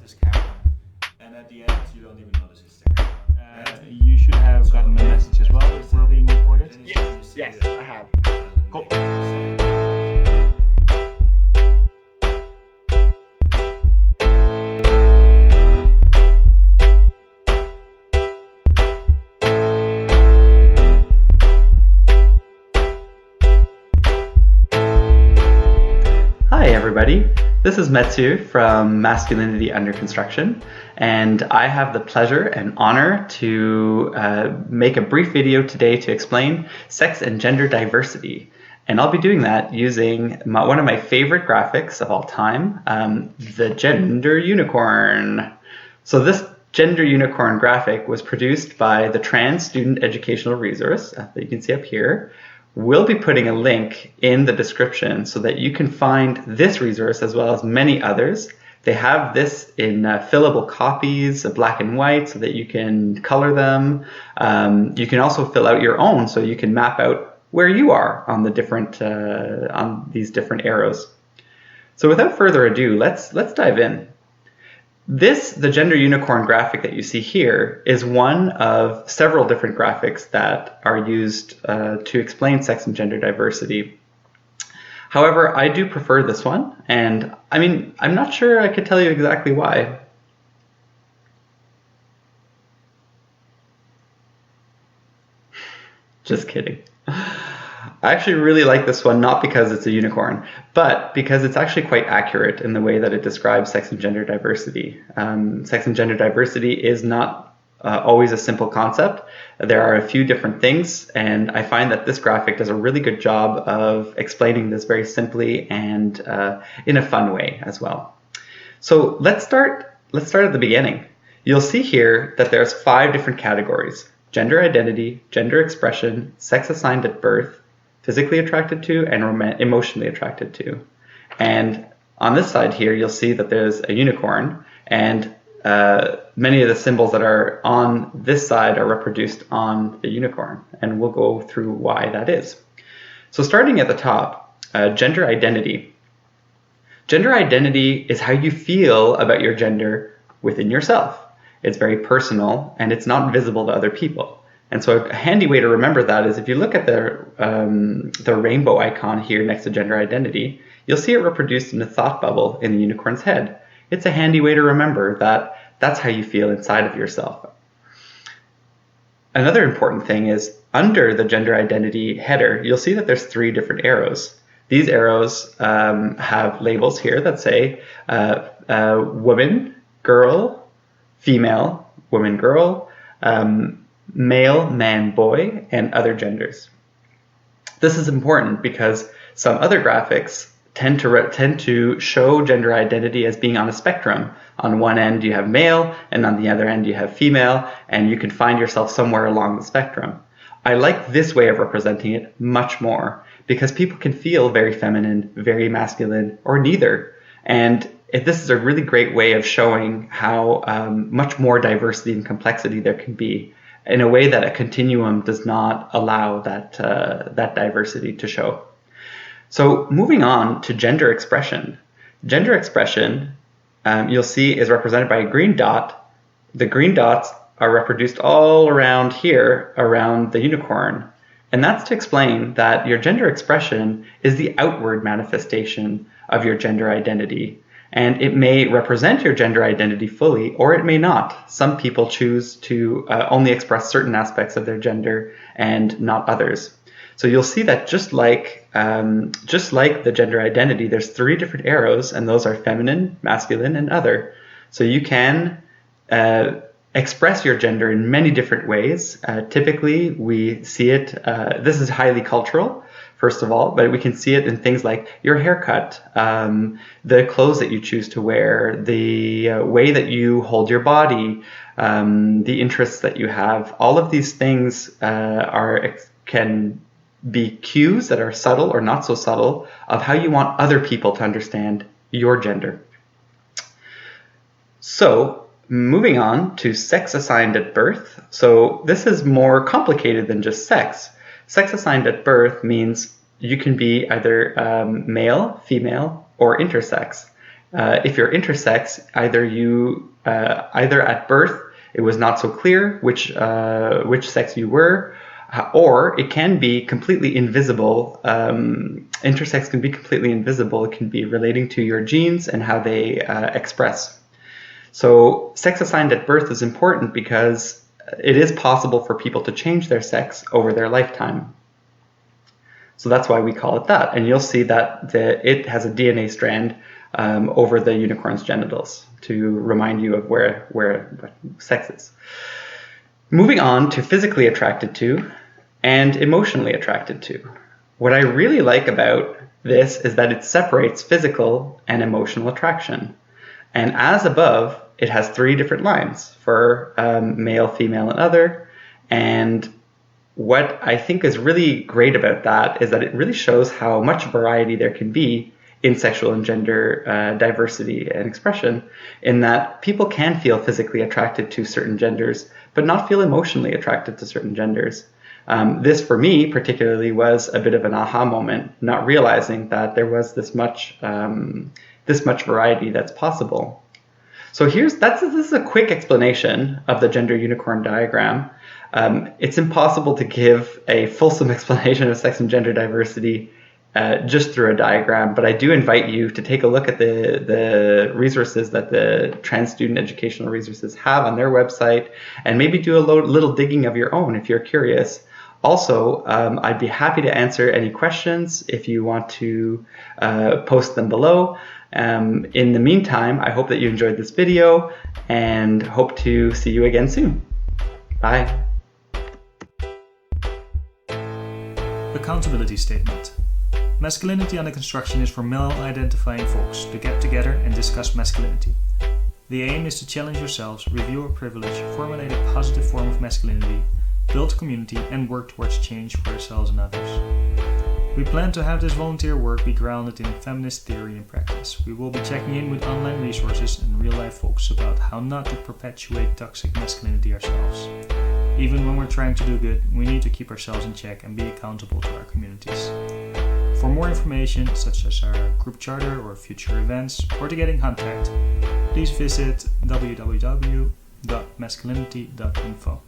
his camera, and at the end you don't even notice his camera. You should have gotten the message as well. We're being recorded. Yes, I have. Cool. Hi everybody, this is Mathieu from Masculinity Under Construction, and I have the pleasure and honor to make a brief video today to explain sex and gender diversity. And I'll be doing that using one of my favorite graphics of all time, the gender unicorn. So this gender unicorn graphic was produced by the Trans Student Educational Resource that you can see up here. We'll be putting a link in the description so that you can find this resource as well as many others. They have this in fillable copies, black and white, so that you can color them. You can also fill out your own, so you can map out where you are on the different on these different arrows. So without further ado, let's dive in. The gender unicorn graphic that you see here is one of several different graphics that are used to explain sex and gender diversity. However, I do prefer this one, and I mean, I'm not sure I could tell you exactly why. Just kidding. I actually really like this one, not because it's a unicorn, but because it's actually quite accurate in the way that it describes sex and gender diversity. Sex and gender diversity is not always a simple concept. There are a few different things, and I find that this graphic does a really good job of explaining this very simply and in a fun way as well. So let's start at the beginning. You'll see here that there's 5 different categories: gender identity, gender expression, sex assigned at birth, physically attracted to, and emotionally attracted to. And on this side here, you'll see that there's a unicorn, and many of the symbols that are on this side are reproduced on the unicorn, and we'll go through why that is. So starting at the top, gender identity. Gender identity is how you feel about your gender within yourself. It's very personal, and it's not visible to other people. And so a handy way to remember that is if you look at the rainbow icon here next to gender identity, you'll see it reproduced in a thought bubble in the unicorn's head. It's a handy way to remember that that's how you feel inside of yourself. Another important thing is under the gender identity header, you'll see that there's 3 different arrows. These arrows have labels here that say woman, girl, female, woman, girl, male, man, boy, and other genders. This is important because some other graphics tend to show gender identity as being on a spectrum. On one end you have male, and on the other end you have female, and you can find yourself somewhere along the spectrum. I like this way of representing it much more because people can feel very feminine, very masculine, or neither. And this is a really great way of showing how much more diversity and complexity there can be in a way that a continuum does not allow that diversity to show. So moving on to gender expression. Gender expression, you'll see, is represented by a green dot. The green dots are reproduced all around here, around the unicorn. And that's to explain that your gender expression is the outward manifestation of your gender identity. And it may represent your gender identity fully, or it may not. Some people choose to only express certain aspects of their gender and not others. So you'll see that just like the gender identity, there's 3 different arrows, and those are feminine, masculine, and other. So you can express your gender in many different ways. Typically, we see it, this is highly cultural, first of all, but we can see it in things like your haircut, the clothes that you choose to wear, the way that you hold your body, the interests that you have. All of these things can be cues that are subtle or not so subtle of how you want other people to understand your gender. So moving on to sex assigned at birth. So this is more complicated than just sex. Sex assigned at birth means you can be either male, female, or intersex. If you're intersex, either at birth it was not so clear which sex you were, or it can be completely invisible. Intersex can be completely invisible. It can be relating to your genes and how they express. So sex assigned at birth is important because it is possible for people to change their sex over their lifetime. So that's why we call it that. And you'll see that it has a DNA strand over the unicorn's genitals to remind you of what sex is. Moving on to physically attracted to and emotionally attracted to. What I really like about this is that it separates physical and emotional attraction. And as above, it has 3 different lines for male, female, and other. And what I think is really great about that is that it really shows how much variety there can be in sexual and gender diversity and expression, in that people can feel physically attracted to certain genders, but not feel emotionally attracted to certain genders. This, for me, particularly, was a bit of an aha moment, not realizing that there was this much variety that's possible. So this is a quick explanation of the gender unicorn diagram. It's impossible to give a fulsome explanation of sex and gender diversity just through a diagram, but I do invite you to take a look at the resources that the Trans Student Educational Resources have on their website, and maybe do a little digging of your own if you're curious. Also, I'd be happy to answer any questions if you want to post them below. In the meantime, I hope that you enjoyed this video and hope to see you again soon. Bye. Accountability statement. Masculinity Under Construction is for male-identifying folks to get together and discuss masculinity. The aim is to challenge yourselves, review our privilege, formulate a positive form of masculinity, build community, and work towards change for yourselves and others. We plan to have this volunteer work be grounded in feminist theory and practice. We will be checking in with online resources and real-life folks about how not to perpetuate toxic masculinity ourselves. Even when we're trying to do good, we need to keep ourselves in check and be accountable to our communities. For more information, such as our group charter or future events, or to get in contact, please visit www.masculinity.info.